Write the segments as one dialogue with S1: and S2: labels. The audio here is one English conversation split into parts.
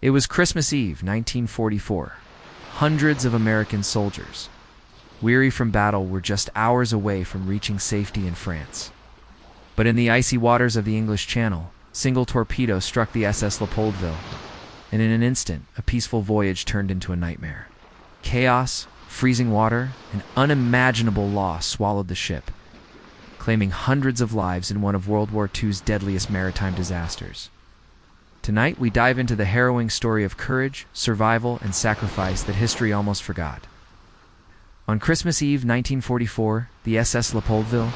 S1: It was Christmas Eve, 1944. Hundreds of American soldiers, weary from battle, were just hours away from reaching safety in France. But in the icy waters of the English Channel, a single torpedo struck the SS Léopoldville, and in an instant, a peaceful voyage turned into a nightmare. Chaos, freezing water, and unimaginable loss swallowed the ship, claiming hundreds of lives in one of World War II's deadliest maritime disasters. Tonight, we dive into the harrowing story of courage, survival, and sacrifice that history almost forgot. On Christmas Eve 1944, the SS Léopoldville,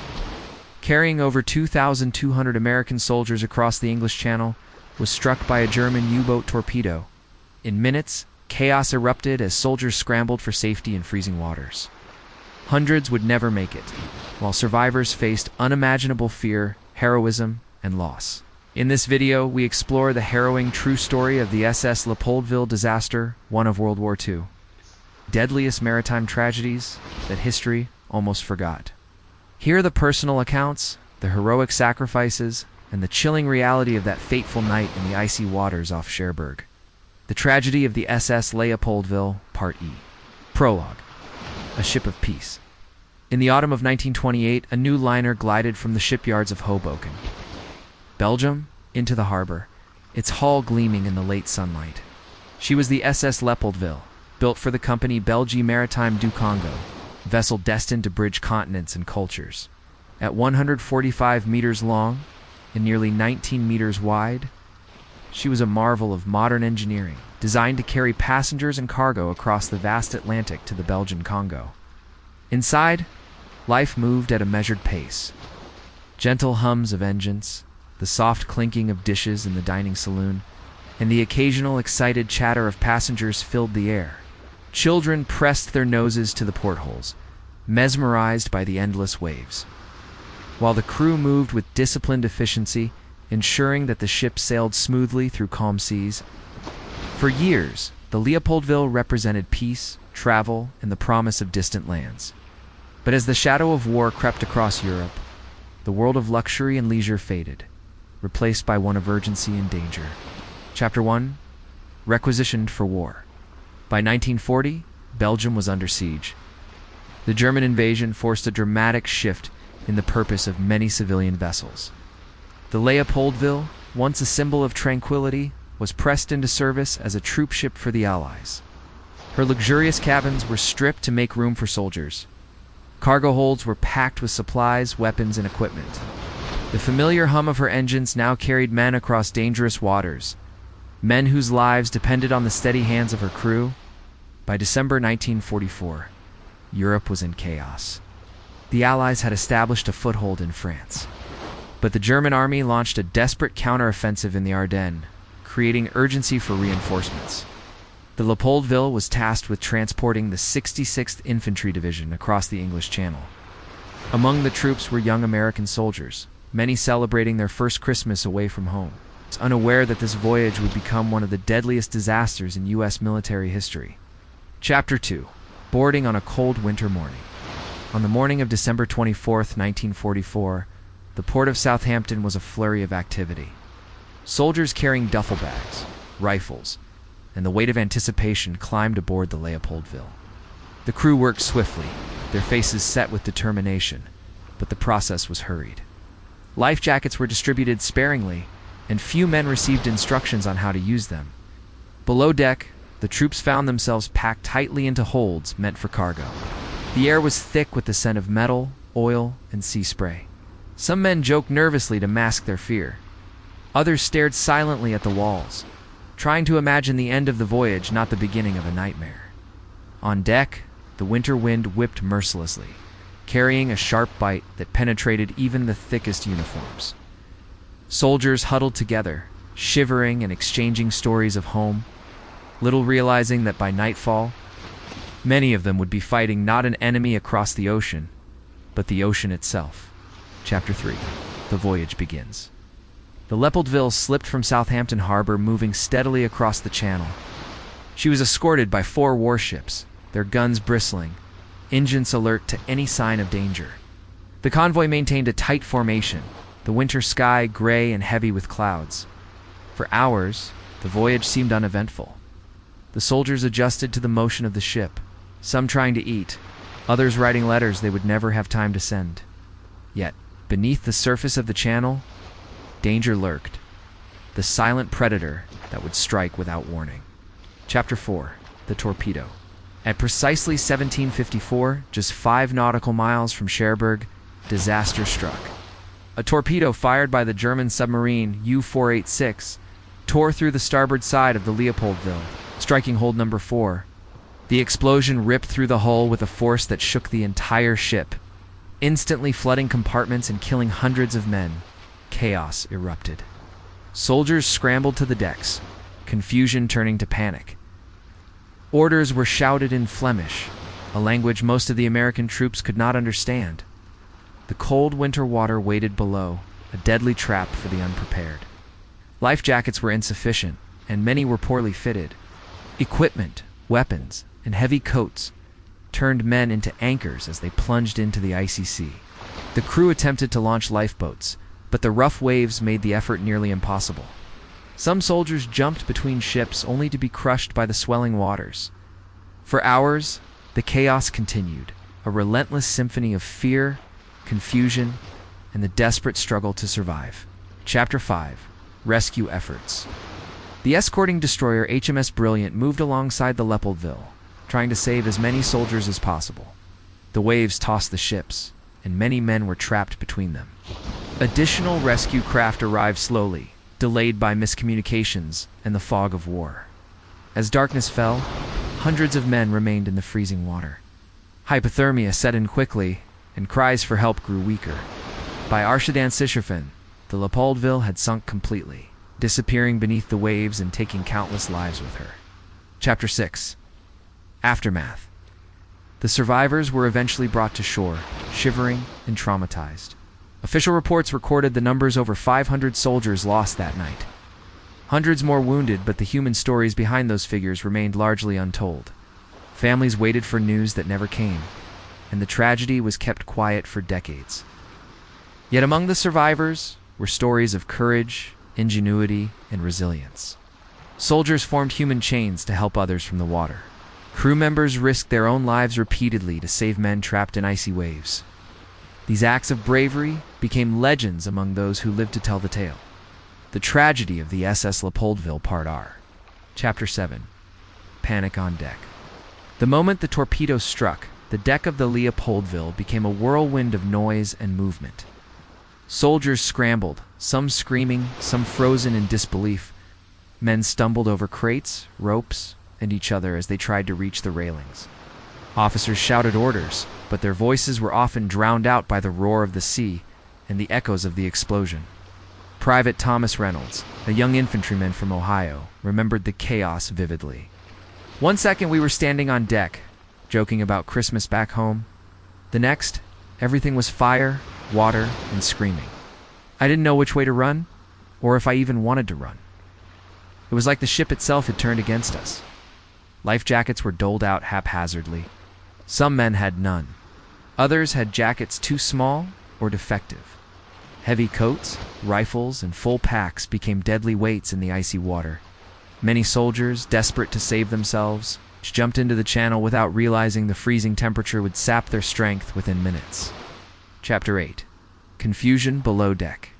S1: carrying over 2,200 American soldiers across the English Channel, was struck by a German U-boat torpedo. In minutes, chaos erupted as soldiers scrambled for safety in freezing waters. Hundreds would never make it, while survivors faced unimaginable fear, heroism, and loss. In this video, we explore the harrowing true story of the SS Léopoldville disaster, one of World War II. Deadliest maritime tragedies that history almost forgot. Here are the personal accounts, the heroic sacrifices, and the chilling reality of that fateful night in the icy waters off Cherbourg. The tragedy of the SS Léopoldville, Part E. Prologue. A ship of peace. In the autumn of 1928, a new liner glided from the shipyards of Hoboken, Belgium, into the harbor, its hull gleaming in the late sunlight. She was the SS Léopoldville, built for the company Belgique Maritime du Congo, a vessel destined to bridge continents and cultures. At 145 meters long and nearly 19 meters wide, she was a marvel of modern engineering, designed to carry passengers and cargo across the vast Atlantic to the Belgian Congo. Inside, life moved at a measured pace. Gentle hums of engines, the soft clinking of dishes in the dining saloon, and the occasional excited chatter of passengers filled the air. Children pressed their noses to the portholes, mesmerized by the endless waves, while the crew moved with disciplined efficiency, ensuring that the ship sailed smoothly through calm seas. For years, the Léopoldville represented peace, travel, and the promise of distant lands. But as the shadow of war crept across Europe, the world of luxury and leisure faded, replaced by one of urgency and danger. Chapter 1. Requisitioned for war. By 1940, Belgium was under siege. The German invasion forced a dramatic shift in the purpose of many civilian vessels. The Léopoldville, once a symbol of tranquility, was pressed into service as a troop ship for the Allies. Her luxurious cabins were stripped to make room for soldiers. Cargo holds were packed with supplies, weapons, and equipment. The familiar hum of her engines now carried men across dangerous waters, men whose lives depended on the steady hands of her crew. By December 1944, Europe was in chaos. The Allies had established a foothold in France, but the German army launched a desperate counteroffensive in the Ardennes, creating urgency for reinforcements. The Léopoldville was tasked with transporting the 66th Infantry Division across the English Channel. Among the troops were young American soldiers, many celebrating their first Christmas away from home, unaware that this voyage would become one of the deadliest disasters in U.S. military history. Chapter 2. Boarding on a cold winter morning. On the morning of December 24, 1944, the port of Southampton was a flurry of activity. Soldiers carrying duffel bags, rifles, and the weight of anticipation climbed aboard the Léopoldville. The crew worked swiftly, their faces set with determination, but the process was hurried. Life jackets were distributed sparingly, and few men received instructions on how to use them. Below deck, the troops found themselves packed tightly into holds meant for cargo. The air was thick with the scent of metal, oil, and sea spray. Some men joked nervously to mask their fear. Others stared silently at the walls, trying to imagine the end of the voyage, not the beginning of a nightmare. On deck, the winter wind whipped mercilessly, carrying a sharp bite that penetrated even the thickest uniforms. Soldiers huddled together, shivering and exchanging stories of home, little realizing that by nightfall, many of them would be fighting not an enemy across the ocean, but the ocean itself. Chapter 3. The voyage begins. The Léopoldville slipped from Southampton harbor, moving steadily across the channel. She was escorted by 4 warships, their guns bristling, engines alert to any sign of danger. The convoy maintained a tight formation, the winter sky gray and heavy with clouds. For hours, The voyage seemed uneventful. The soldiers adjusted to the motion of the ship, some trying to eat, others writing letters they would never have time to send. Yet, beneath the surface of the channel, danger lurked, the silent predator that would strike without warning. Chapter 4. The Torpedo. At precisely 1754, just 5 nautical miles from Cherbourg, disaster struck. A torpedo fired by the German submarine U-486 tore through the starboard side of the Leopoldville, striking hold number 4. The explosion ripped through the hull with a force that shook the entire ship, instantly flooding compartments and killing hundreds of men. Chaos erupted. Soldiers scrambled to the decks, confusion turning to panic. Orders were shouted in Flemish, a language most of the American troops could not understand. The cold winter water waited below, a deadly trap for the unprepared. Life jackets were insufficient, and many were poorly fitted. Equipment, weapons, and heavy coats turned men into anchors as they plunged into the icy sea. The crew attempted to launch lifeboats, but the rough waves made the effort nearly impossible. Some soldiers jumped between ships only to be crushed by the swelling waters. For hours, the chaos continued, a relentless symphony of fear, confusion, and the desperate struggle to survive. Chapter 5. Rescue Efforts. The escorting destroyer HMS Brilliant moved alongside the Leopoldville, trying to save as many soldiers as possible. The waves tossed the ships, and many men were trapped between them. Additional rescue craft arrived slowly, delayed by miscommunications and the fog of war. As darkness fell, hundreds of men remained in the freezing water. Hypothermia set in quickly, and cries for help grew weaker. By Intensifying, the Leopoldville had sunk completely, disappearing beneath the waves and taking countless lives with her. Chapter 6. Aftermath. The survivors were eventually brought to shore, shivering and traumatized. Official reports recorded the numbers over 500 soldiers lost that night. Hundreds more wounded, but the human stories behind those figures remained largely untold. Families waited for news that never came, and the tragedy was kept quiet for decades. Yet among the survivors were stories of courage, ingenuity, and resilience. Soldiers formed human chains to help others from the water. Crew members risked their own lives repeatedly to save men trapped in icy waves. These acts of bravery became legends among those who lived to tell the tale. The Tragedy of the SS Léopoldville Part R. Chapter 7. Panic on Deck. The moment the torpedo struck, the deck of the Leopoldville became a whirlwind of noise and movement. Soldiers scrambled, some screaming, some frozen in disbelief. Men stumbled over crates, ropes, and each other as they tried to reach the railings. Officers shouted orders, but their voices were often drowned out by the roar of the sea and the echoes of the explosion. Private Thomas Reynolds, a young infantryman from Ohio, remembered the chaos vividly. One second we were standing on deck, joking about Christmas back home. The next, everything was fire, water, and screaming. I didn't know which way to run, or if I even wanted to run. It was like the ship itself had turned against us. Life jackets were doled out haphazardly. Some men had none. Others had jackets too small or defective. Heavy coats, rifles, and full packs became deadly weights in the icy water. Many soldiers, desperate to save themselves, jumped into the channel without realizing the freezing temperature would sap their strength within minutes. Chapter 8. Confusion below deck.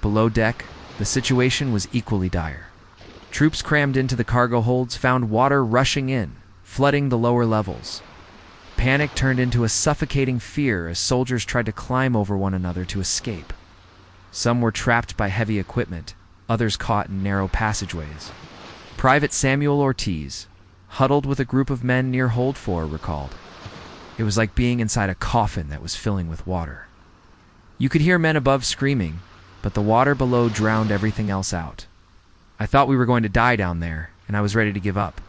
S1: Below deck, the situation was equally dire. Troops crammed into the cargo holds found water rushing in, flooding the lower levels. Panic turned into a suffocating fear as soldiers tried to climb over one another to escape. Some were trapped by heavy equipment, others caught in narrow passageways. Private Samuel Ortiz, huddled with a group of men near Hold 4, recalled. It was like being inside a coffin that was filling with water. You could hear men above screaming, but the water below drowned everything else out. I thought we were going to die down there, and I was ready to give up.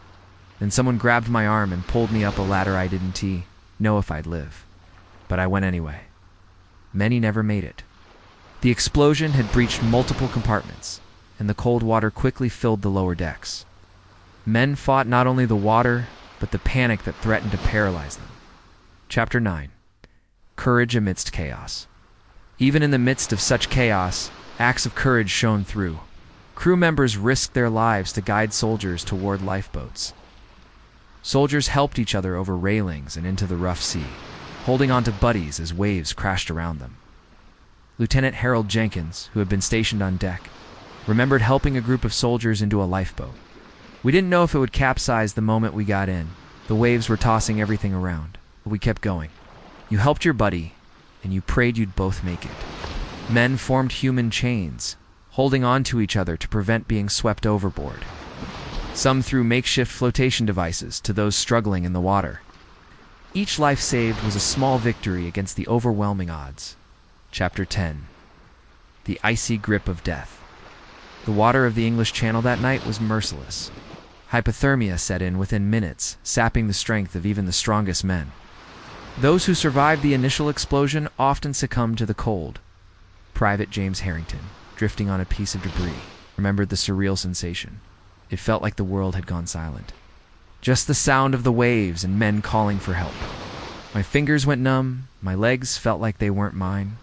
S1: Then someone grabbed my arm and pulled me up a ladder I didn't know if I'd live. But I went anyway. Many never made it. The explosion had breached multiple compartments, and the cold water quickly filled the lower decks. Men fought not only the water, but the panic that threatened to paralyze them. Chapter 9. Courage amidst chaos. Even in the midst of such chaos, acts of courage shone through. Crew members risked their lives to guide soldiers toward lifeboats. Soldiers helped each other over railings and into the rough sea, holding on to buddies as waves crashed around them. Lieutenant Harold Jenkins, who had been stationed on deck, remembered helping a group of soldiers into a lifeboat. We didn't know if it would capsize the moment we got in. The waves were tossing everything around, but we kept going. You helped your buddy, and you prayed you'd both make it. Men formed human chains, holding on to each other to prevent being swept overboard. Some threw makeshift flotation devices to those struggling in the water. Each life saved was a small victory against the overwhelming odds. Chapter 10. The Icy Grip of Death. The water of the English Channel that night was merciless. Hypothermia set in within minutes, sapping the strength of even the strongest men. Those who survived the initial explosion often succumbed to the cold. Private James Harrington, drifting on a piece of debris, remembered the surreal sensation. It felt like the world had gone silent. Just the sound of the waves and men calling for help. My fingers went numb, my legs felt like they weren't mine.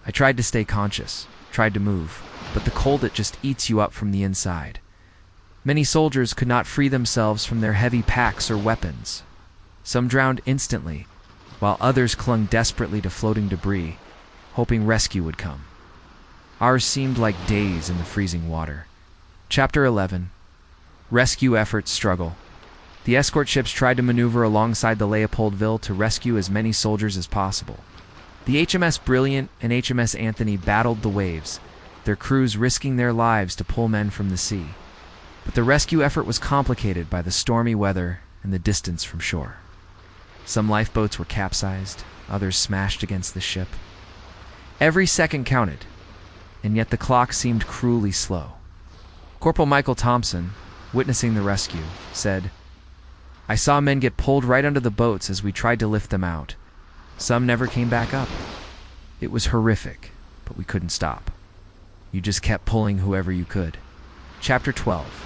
S1: I tried to stay conscious, tried to move, but the cold, it just eats you up from the inside. Many soldiers could not free themselves from their heavy packs or weapons. Some drowned instantly, while others clung desperately to floating debris, hoping rescue would come. Ours seemed like days in the freezing water. Chapter 11. Rescue Efforts Struggle. The escort ships tried to maneuver alongside the Leopoldville to rescue as many soldiers as possible. The HMS Brilliant and HMS Anthony battled the waves, their crews risking their lives to pull men from the sea. But the rescue effort was complicated by the stormy weather and the distance from shore. Some lifeboats were capsized, others smashed against the ship. Every second counted, and yet the clock seemed cruelly slow. Corporal Michael Thompson, witnessing the rescue, said, "I saw men get pulled right under the boats as we tried to lift them out. Some never came back up. It was horrific, but we couldn't stop. You just kept pulling whoever you could." Chapter 12.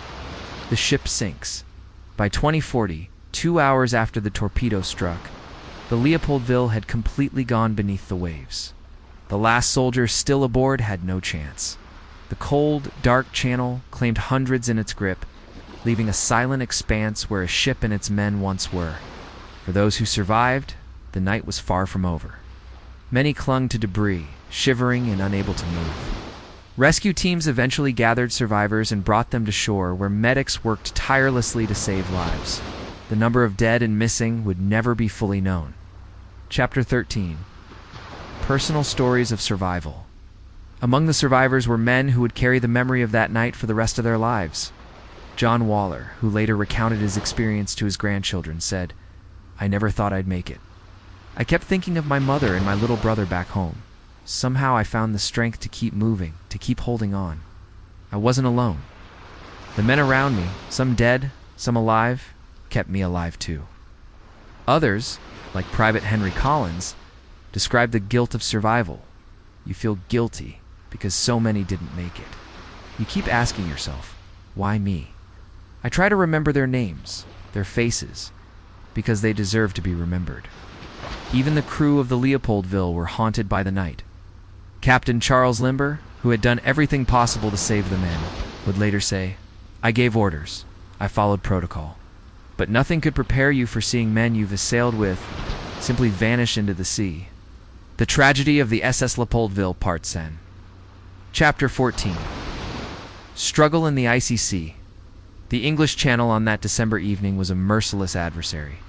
S1: The ship sinks. By 2040, 2 hours after the torpedo struck, the Leopoldville had completely gone beneath the waves. The last soldier still aboard had no chance. The cold, dark channel claimed hundreds in its grip, leaving a silent expanse where a ship and its men once were. For those who survived, the night was far from over. Many clung to debris, shivering and unable to move. Rescue teams eventually gathered survivors and brought them to shore, where medics worked tirelessly to save lives. The number of dead and missing would never be fully known. Chapter 13. Personal Stories of Survival. Among the survivors were men who would carry the memory of that night for the rest of their lives. John Waller, who later recounted his experience to his grandchildren, said, "I never thought I'd make it. I kept thinking of my mother and my little brother back home. Somehow I found the strength to keep moving, to keep holding on. I wasn't alone. The men around me, some dead, some alive, kept me alive too." Others, like Private Henry Collins, described the guilt of survival. You feel guilty because so many didn't make it. You keep asking yourself, why me? I try to remember their names, their faces, because they deserve to be remembered. Even the crew of the Leopoldville were haunted by the night. Captain Charles Limber, who had done everything possible to save the men, would later say, "I gave orders. I followed protocol. But nothing could prepare you for seeing men you've sailed with simply vanish into the sea." The Tragedy of the SS Léopoldville, Part 10. Chapter 14. Struggle in the Icy Sea. The English Channel on that December evening was a merciless adversary.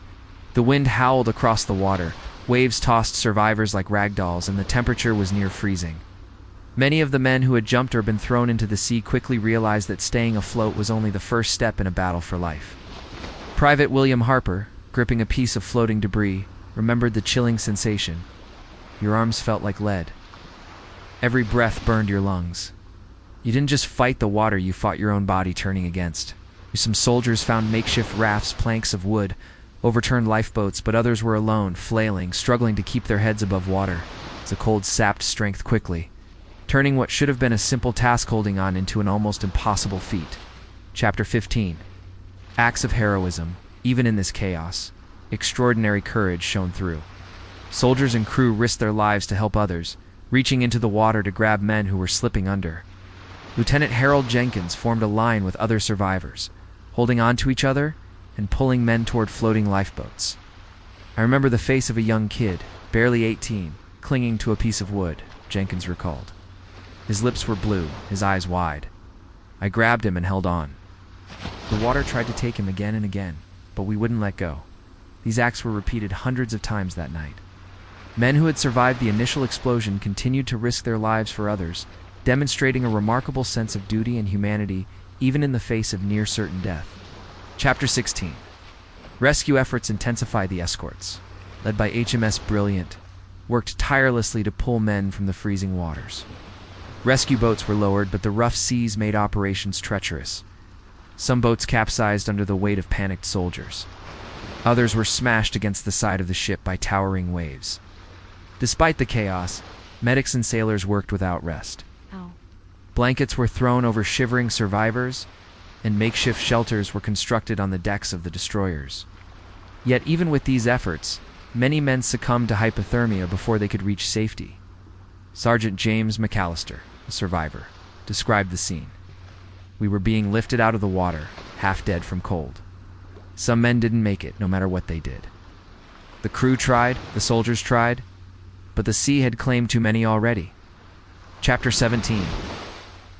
S1: The wind howled across the water, waves tossed survivors like rag dolls, and the temperature was near freezing. Many of the men who had jumped or been thrown into the sea quickly realized that staying afloat was only the first step in a battle for life. Private William Harper, gripping a piece of floating debris, remembered the chilling sensation. Your arms felt like lead. Every breath burned your lungs. You didn't just fight the water, you fought your own body turning against. Some soldiers found makeshift rafts, planks of wood, overturned lifeboats, but others were alone, flailing, struggling to keep their heads above water. The cold sapped strength quickly, turning what should have been a simple task holding on into an almost impossible feat. Chapter 15. Acts of heroism. Even in this chaos, extraordinary courage shone through. Soldiers and crew risked their lives to help others, reaching into the water to grab men who were slipping under. Lieutenant Harold Jenkins formed a line with other survivors, holding on to each other and pulling men toward floating lifeboats. I remember the face of a young kid, barely 18, clinging to a piece of wood, Jenkins recalled. His lips were blue, his eyes wide. I grabbed him and held on. The water tried to take him again and again, but we wouldn't let go. These acts were repeated hundreds of times that night. Men who had survived the initial explosion continued to risk their lives for others, demonstrating a remarkable sense of duty and humanity even in the face of near-certain death. Chapter 16. Rescue efforts intensify. The escorts, led by HMS Brilliant, worked tirelessly to pull men from the freezing waters. Rescue boats were lowered, but the rough seas made operations treacherous. Some boats capsized under the weight of panicked soldiers. Others were smashed against the side of the ship by towering waves. Despite the chaos, medics and sailors worked without rest. Blankets were thrown over shivering survivors, and makeshift shelters were constructed on the decks of the destroyers. Yet even with these efforts, many men succumbed to hypothermia before they could reach safety. Sergeant James McAllister, a survivor, described the scene. We were being lifted out of the water, half dead from cold. Some men didn't make it, no matter what they did. The crew tried, the soldiers tried, but the sea had claimed too many already. Chapter 17.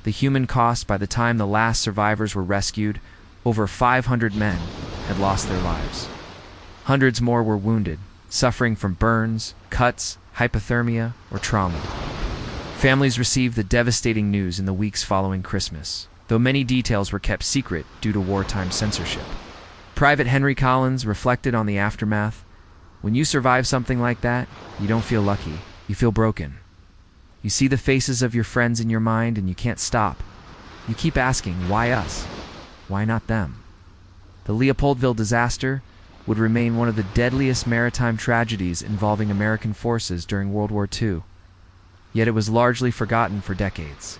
S1: The human cost. By the time the last survivors were rescued, over 500 men had lost their lives. Hundreds more were wounded, suffering from burns, cuts, hypothermia, or trauma. Families received the devastating news in the weeks following Christmas, though many details were kept secret due to wartime censorship. Private Henry Collins reflected on the aftermath. When you survive something like that, you don't feel lucky, you feel broken. You see the faces of your friends in your mind and you can't stop. You keep asking, why us? Why not them? The Leopoldville disaster would remain one of the deadliest maritime tragedies involving American forces during World War II. Yet it was largely forgotten for decades.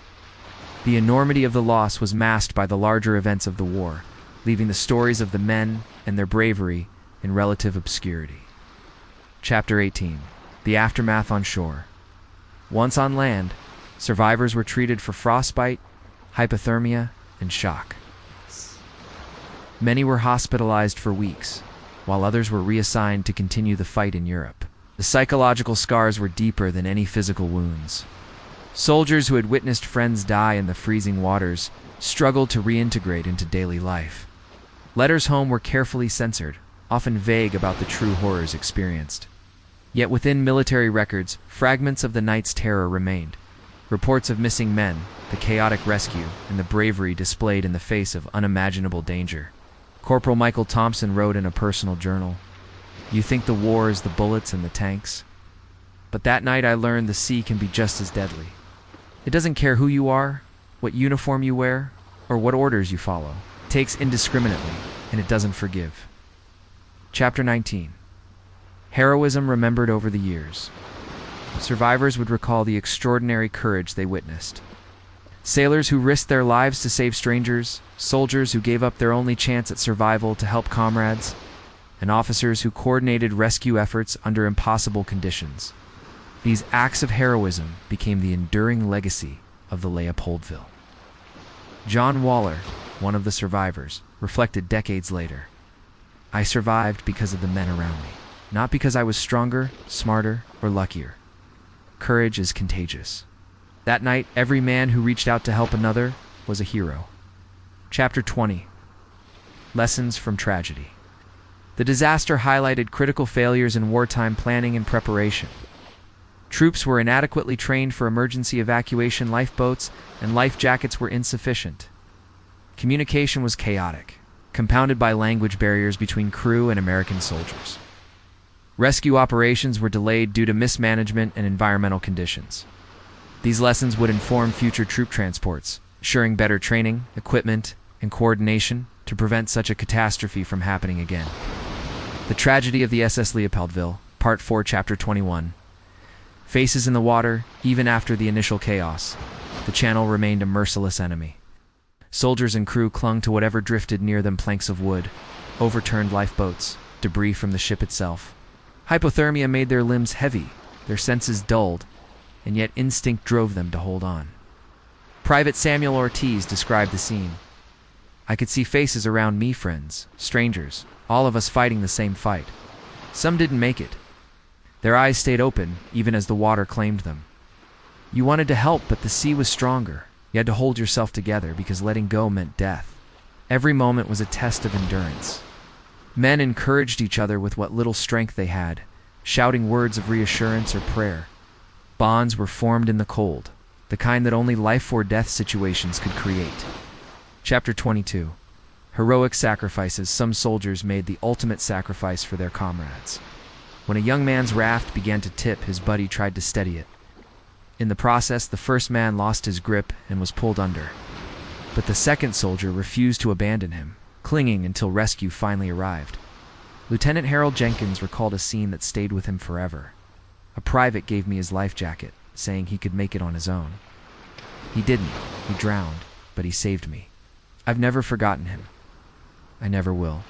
S1: The enormity of the loss was masked by the larger events of the war, leaving the stories of the men and their bravery in relative obscurity. Chapter 18. The aftermath on shore. Once on land, survivors were treated for frostbite, hypothermia, and shock. Many were hospitalized for weeks, while others were reassigned to continue the fight in Europe. The psychological scars were deeper than any physical wounds. Soldiers who had witnessed friends die in the freezing waters struggled to reintegrate into daily life. Letters home were carefully censored, often vague about the true horrors experienced. Yet within military records, fragments of the night's terror remained. Reports of missing men, the chaotic rescue, and the bravery displayed in the face of unimaginable danger. Corporal Michael Thompson wrote in a personal journal, "You think the war is the bullets and the tanks? But that night I learned the sea can be just as deadly. It doesn't care who you are, what uniform you wear, or what orders you follow. It takes indiscriminately, and it doesn't forgive." Chapter 19. Heroism remembered over the years. Survivors would recall the extraordinary courage they witnessed. Sailors who risked their lives to save strangers, soldiers who gave up their only chance at survival to help comrades, and officers who coordinated rescue efforts under impossible conditions. These acts of heroism became the enduring legacy of the Leopoldville. John Waller, one of the survivors, reflected decades later, "I survived because of the men around me. Not because I was stronger, smarter, or luckier. Courage is contagious." That night, every man who reached out to help another was a hero. Chapter 20. Lessons from tragedy. The disaster highlighted critical failures in wartime planning and preparation. Troops were inadequately trained for emergency evacuation lifeboats, and life jackets were insufficient. Communication was chaotic, compounded by language barriers between crew and American soldiers. Rescue operations were delayed due to mismanagement and environmental conditions. These lessons would inform future troop transports, ensuring better training, equipment, and coordination to prevent such a catastrophe from happening again. The tragedy of the SS Léopoldville, Part 4, Chapter 21. Faces in the water, even after the initial chaos, the channel remained a merciless enemy. Soldiers and crew clung to whatever drifted near them: planks of wood, overturned lifeboats, debris from the ship itself. Hypothermia made their limbs heavy, their senses dulled, and yet instinct drove them to hold on. Private Samuel Ortiz described the scene. I could see faces around me, friends, strangers, all of us fighting the same fight. Some didn't make it. Their eyes stayed open, even as the water claimed them. You wanted to help, but the sea was stronger. You had to hold yourself together because letting go meant death. Every moment was a test of endurance. Men encouraged each other with what little strength they had, shouting words of reassurance or prayer. Bonds were formed in the cold, the kind that only life-or-death situations could create. Chapter 22. Heroic sacrifices. Some soldiers made the ultimate sacrifice for their comrades. When a young man's raft began to tip, his buddy tried to steady it. In the process, the first man lost his grip and was pulled under. But the second soldier refused to abandon him, clinging until rescue finally arrived. Lieutenant Harold Jenkins recalled a scene that stayed with him forever. A private gave me his life jacket, saying he could make it on his own. He didn't. He drowned, but he saved me. I've never forgotten him. I never will.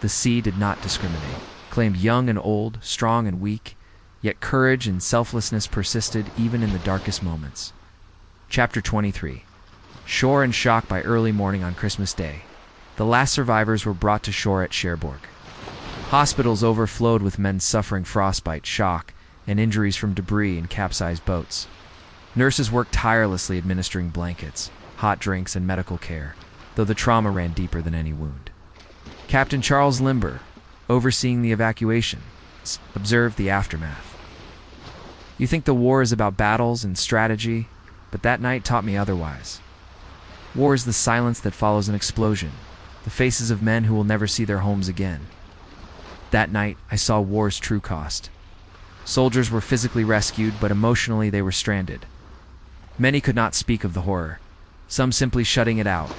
S1: The sea did not discriminate, claimed young and old, strong and weak, yet courage and selflessness persisted even in the darkest moments. Chapter 23. Shore and shock. By early morning on Christmas Day, the last survivors were brought to shore at Cherbourg. Hospitals overflowed with men suffering frostbite, shock, and injuries from debris and capsized boats. Nurses worked tirelessly administering blankets, hot drinks, and medical care, though the trauma ran deeper than any wound. Captain Charles Limber, overseeing the evacuation, observed the aftermath. You think the war is about battles and strategy, but that night taught me otherwise. War is the silence that follows an explosion, the faces of men who will never see their homes again. That night, I saw war's true cost. Soldiers were physically rescued, but emotionally they were stranded. Many could not speak of the horror, some simply shutting it out,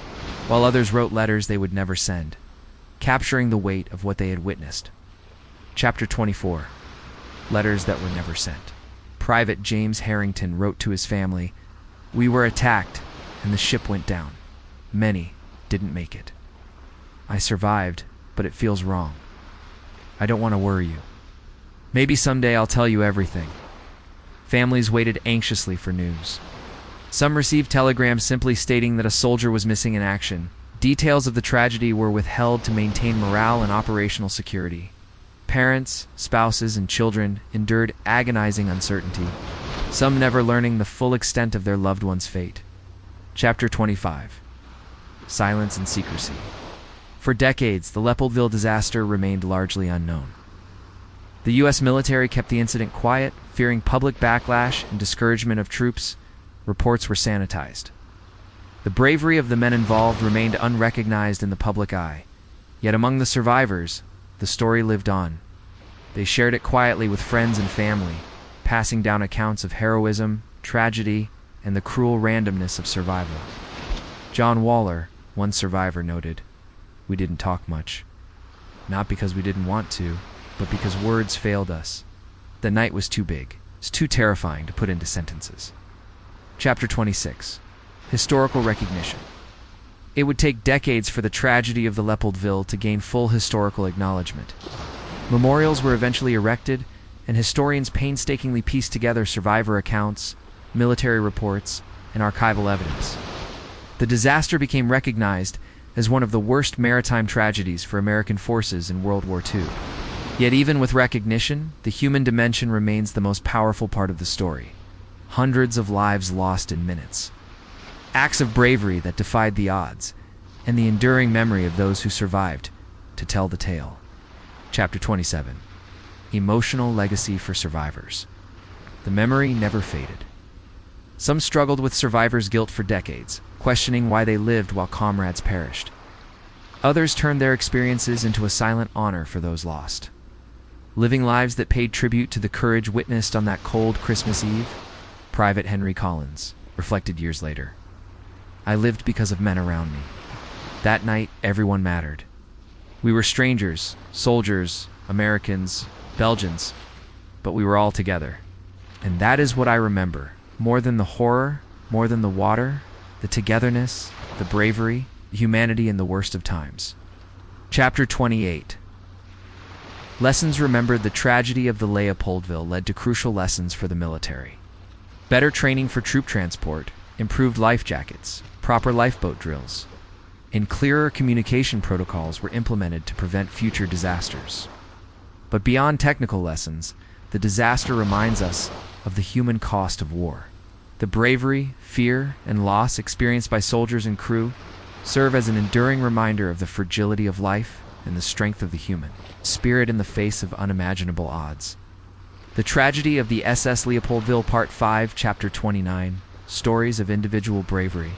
S1: while others wrote letters they would never send, capturing the weight of what they had witnessed. Chapter 24. Letters that were never sent. Private James Harrington wrote to his family, "We were attacked, and the ship went down. Many didn't make it. I survived, but it feels wrong. I don't want to worry you. Maybe someday I'll tell you everything." Families waited anxiously for news. Some received telegrams simply stating that a soldier was missing in action. Details of the tragedy were withheld to maintain morale and operational security. Parents, spouses, and children endured agonizing uncertainty, some never learning the full extent of their loved one's fate. Chapter 25. Silence and secrecy. For decades, the Leopoldville disaster remained largely unknown. The U.S. military kept the incident quiet, fearing public backlash and discouragement of troops. Reports were sanitized. The bravery of the men involved remained unrecognized in the public eye. Yet among the survivors, the story lived on. They shared it quietly with friends and family, passing down accounts of heroism, tragedy, and the cruel randomness of survival. John Waller, one survivor, noted, "We didn't talk much. Not because we didn't want to, but because words failed us. The night was too big. It's too terrifying to put into sentences." Chapter 26. Historical recognition. It would take decades for the tragedy of the Leopoldville to gain full historical acknowledgement. Memorials were eventually erected, and historians painstakingly pieced together survivor accounts, military reports, and archival evidence. The disaster became recognized as one of the worst maritime tragedies for American forces in World War II. Yet even with recognition, the human dimension remains the most powerful part of the story. Hundreds of lives lost in minutes. Acts of bravery that defied the odds, and the enduring memory of those who survived to tell the tale. Chapter 27. Emotional legacy for survivors. The memory never faded. Some struggled with survivors' guilt for decades, questioning why they lived while comrades perished. Others turned their experiences into a silent honor for those lost. Living lives that paid tribute to the courage witnessed on that cold Christmas Eve, Private Henry Collins reflected years later. "I lived because of men around me. That night, everyone mattered. We were strangers, soldiers, Americans, Belgians, but we were all together. And that is what I remember, more than the horror, more than the water, the togetherness, the bravery, the humanity in the worst of times." Chapter 28. Lessons remembered. The tragedy of the Leopoldville led to crucial lessons for the military. Better training for troop transport, improved life jackets, proper lifeboat drills, and clearer communication protocols were implemented to prevent future disasters. But beyond technical lessons, the disaster reminds us of the human cost of war. The bravery, fear, and loss experienced by soldiers and crew serve as an enduring reminder of the fragility of life and the strength of the human spirit in the face of unimaginable odds. The tragedy of the SS Léopoldville Part 5, Chapter 29, Stories of Individual Bravery.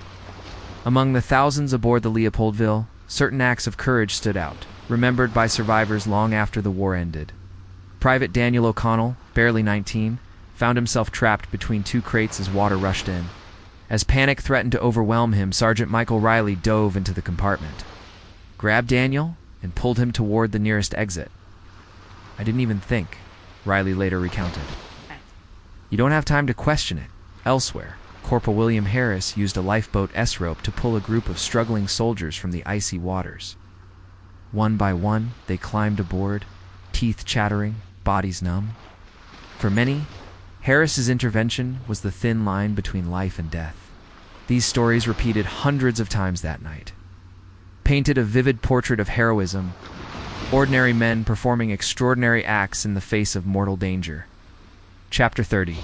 S1: Among the thousands aboard the Leopoldville, certain acts of courage stood out, remembered by survivors long after the war ended. Private Daniel O'Connell, barely 19, found himself trapped between two crates as water rushed in. As panic threatened to overwhelm him, Sergeant Michael Riley dove into the compartment, grabbed Daniel, and pulled him toward the nearest exit. "I didn't even think," Riley later recounted. "You don't have time to question it." Elsewhere, Corporal William Harris used a lifeboat S-rope to pull a group of struggling soldiers from the icy waters. One by one, they climbed aboard, teeth chattering, bodies numb. For many, Harris's intervention was the thin line between life and death. These stories, repeated hundreds of times that night, painted a vivid portrait of heroism, ordinary men performing extraordinary acts in the face of mortal danger. Chapter 30.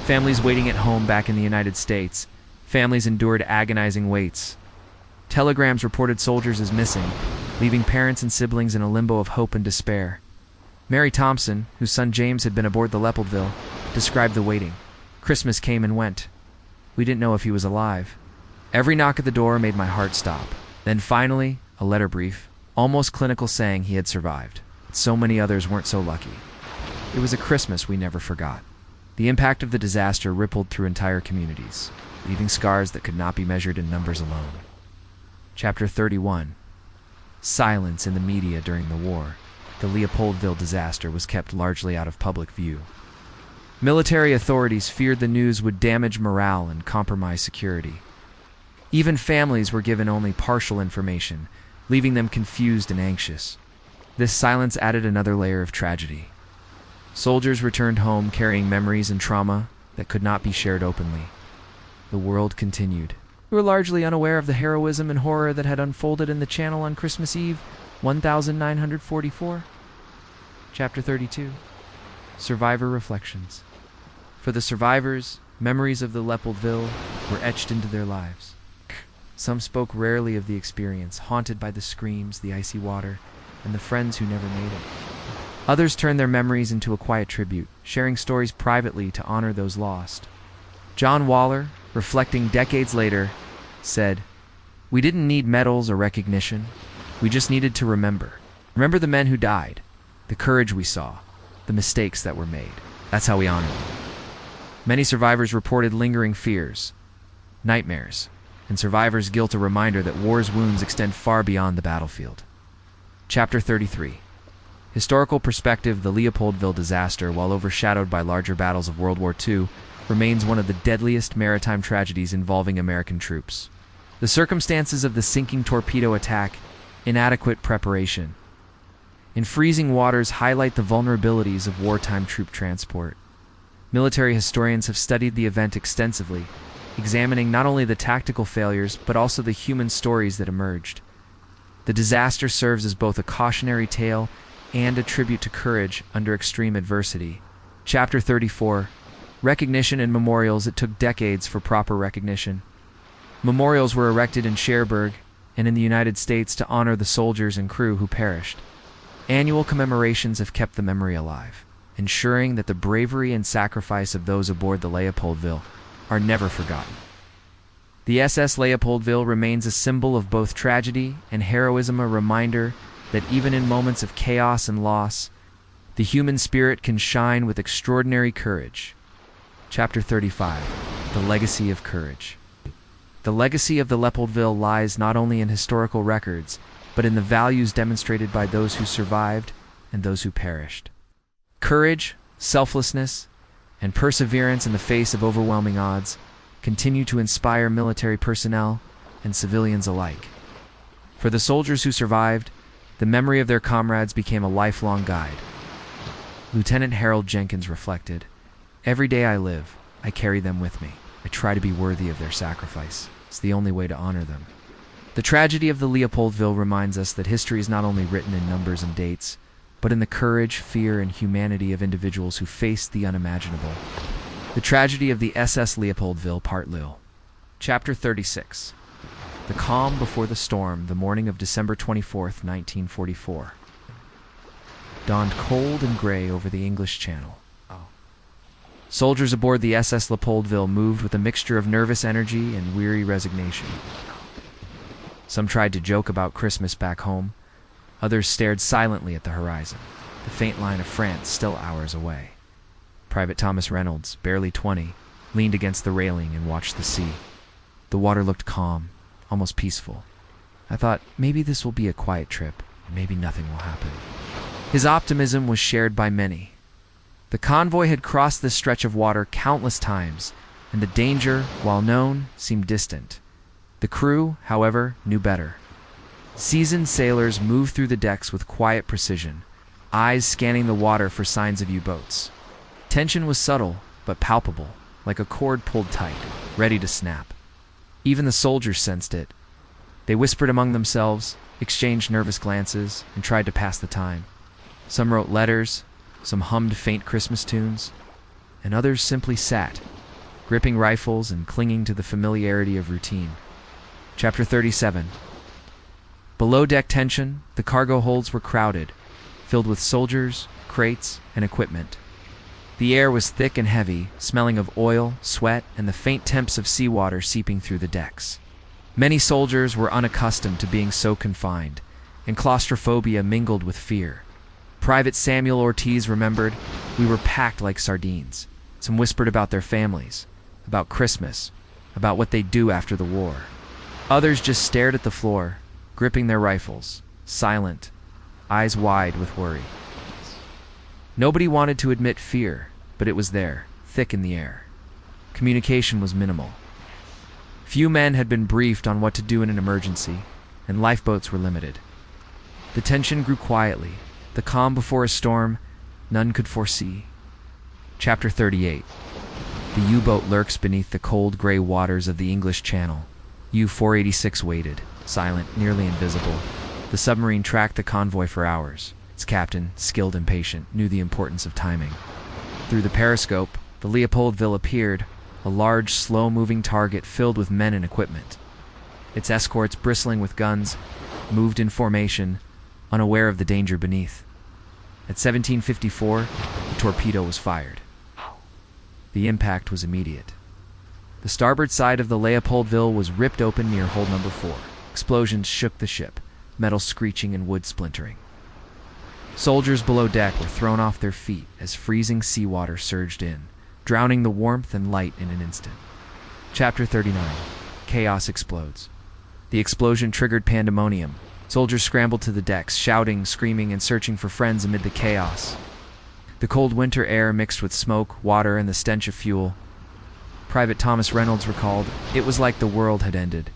S1: Families waiting at home back in the United States. Families endured agonizing waits. Telegrams reported soldiers as missing, leaving parents and siblings in a limbo of hope and despair. Mary Thompson, whose son James had been aboard the Leopoldville, described the waiting. "Christmas came and went. We didn't know if he was alive. Every knock at the door made my heart stop. Then finally, a letter brief, almost clinical, saying he had survived. But so many others weren't so lucky. It was a Christmas we never forgot." The impact of the disaster rippled through entire communities, leaving scars that could not be measured in numbers alone. Chapter 31. Silence in the media during the war. The Leopoldville disaster was kept largely out of public view. Military authorities feared the news would damage morale and compromise security. Even families were given only partial information, leaving them confused and anxious. This silence added another layer of tragedy. Soldiers returned home carrying memories and trauma that could not be shared openly. The world continued. We were largely unaware of the heroism and horror that had unfolded in the Channel on Christmas Eve, 1944. Chapter 32. Survivor Reflections. For the survivors, memories of the Leopoldville were etched into their lives. Some spoke rarely of the experience, haunted by the screams, the icy water, and the friends who never made it. Others turned their memories into a quiet tribute, sharing stories privately to honor those lost. John Waller, reflecting decades later, said, "We didn't need medals or recognition. We just needed to remember. Remember the men who died, the courage we saw, the mistakes that were made. That's how we honor them." Many survivors reported lingering fears, nightmares, and survivors' guilt, a reminder that war's wounds extend far beyond the battlefield. Chapter 33. Historical perspective. The Leopoldville disaster, while overshadowed by larger battles of World War II, remains one of the deadliest maritime tragedies involving American troops. The circumstances of the sinking torpedo attack, inadequate preparation, in freezing waters highlight the vulnerabilities of wartime troop transport. Military historians have studied the event extensively, examining not only the tactical failures but also the human stories that emerged. The disaster serves as both a cautionary tale and a tribute to courage under extreme adversity. Chapter 34. Recognition and memorials. It took decades for proper recognition. Memorials were erected in Cherbourg and in the United States to honor the soldiers and crew who perished. Annual commemorations have kept the memory alive, ensuring that the bravery and sacrifice of those aboard the Leopoldville are never forgotten. The SS Léopoldville remains a symbol of both tragedy and heroism, a reminder that even in moments of chaos and loss, the human spirit can shine with extraordinary courage. Chapter 35. The Legacy of Courage. The legacy of the Leopoldville lies not only in historical records, but in the values demonstrated by those who survived and those who perished. Courage, selflessness, and perseverance in the face of overwhelming odds continue to inspire military personnel and civilians alike. For the soldiers who survived, the memory of their comrades became a lifelong guide. Lieutenant Harold Jenkins reflected, "Every day I live, I carry them with me. I try to be worthy of their sacrifice. It's the only way to honor them. The tragedy of the Leopoldville reminds us that history is not only written in numbers and dates, but in the courage, fear, and humanity of individuals who faced the unimaginable. The tragedy of the SS Léopoldville, Part Lille. Chapter 36. The calm before the storm, the morning of December 24th, 1944. Dawned cold and gray over the English Channel. Soldiers aboard the SS Léopoldville moved with a mixture of nervous energy and weary resignation. Some tried to joke about Christmas back home. Others stared silently at the horizon, the faint line of France still hours away. Private Thomas Reynolds, barely 20, leaned against the railing and watched the sea. The water looked calm, almost peaceful. I thought, maybe this will be a quiet trip, and maybe nothing will happen. His optimism was shared by many. The convoy had crossed this stretch of water countless times, and the danger, while known, seemed distant. The crew, however, knew better. Seasoned sailors moved through the decks with quiet precision, eyes scanning the water for signs of U-boats. Tension was subtle, but palpable, like a cord pulled tight, ready to snap. Even the soldiers sensed it. They whispered among themselves, exchanged nervous glances, and tried to pass the time. Some wrote letters, some hummed faint Christmas tunes, and others simply sat, gripping rifles and clinging to the familiarity of routine. Chapter 37. Below deck tension, the cargo holds were crowded, filled with soldiers, crates, and equipment. The air was thick and heavy, smelling of oil, sweat, and the faint temps of seawater seeping through the decks. Many soldiers were unaccustomed to being so confined, and claustrophobia mingled with fear. Private Samuel Ortiz remembered, we were packed like sardines. Some whispered about their families, about Christmas, about what they'd do after the war. Others just stared at the floor, gripping their rifles, silent, eyes wide with worry. Nobody wanted to admit fear, but it was there, thick in the air. Communication was minimal. Few men had been briefed on what to do in an emergency, and lifeboats were limited. The tension grew quietly. The calm before a storm, none could foresee. Chapter 38. The U-boat lurks beneath the cold gray waters of the English Channel. U-486 waited, silent, nearly invisible. The submarine tracked the convoy for hours. Its captain, skilled and patient, knew the importance of timing. Through the periscope, the Leopoldville appeared, a large, slow-moving target filled with men and equipment. Its escorts, bristling with guns, moved in formation, unaware of the danger beneath. At 17:54, the torpedo was fired. The impact was immediate. The starboard side of the Leopoldville was ripped open near hold number 4. Explosions shook the ship, metal screeching and wood splintering. Soldiers below deck were thrown off their feet as freezing seawater surged in, drowning the warmth and light in an instant. Chapter 39. Chaos explodes. The explosion triggered pandemonium. Soldiers scrambled to the decks, shouting, screaming, and searching for friends amid the chaos. The cold winter air mixed with smoke, water, and the stench of fuel. Private Thomas Reynolds recalled, it was like the world had ended.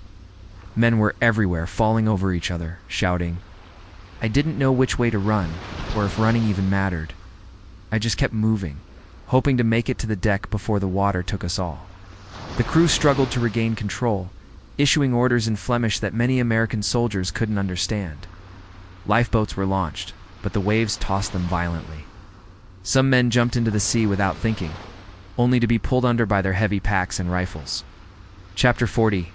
S1: Men were everywhere, falling over each other, shouting. I didn't know which way to run, or if running even mattered. I just kept moving, hoping to make it to the deck before the water took us all. The crew struggled to regain control, issuing orders in Flemish that many American soldiers couldn't understand. Lifeboats were launched, but the waves tossed them violently. Some men jumped into the sea without thinking, only to be pulled under by their heavy packs and rifles. Chapter 40.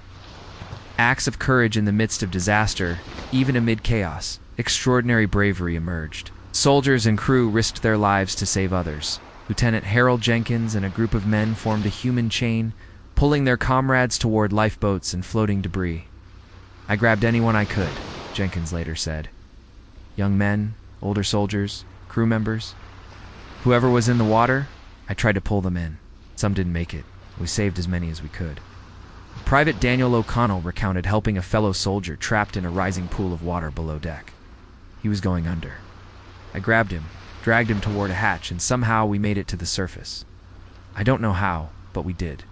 S1: Acts of courage in the midst of disaster, even amid chaos, extraordinary bravery emerged. Soldiers and crew risked their lives to save others. Lieutenant Harold Jenkins and a group of men formed a human chain, pulling their comrades toward lifeboats and floating debris. I grabbed anyone I could, Jenkins later said. Young men, older soldiers, crew members. Whoever was in the water, I tried to pull them in. Some didn't make it. We saved as many as we could. Private Daniel O'Connell recounted helping a fellow soldier trapped in a rising pool of water below deck. He was going under. I grabbed him, dragged him toward a hatch, and somehow we made it to the surface. I don't know how, but we did.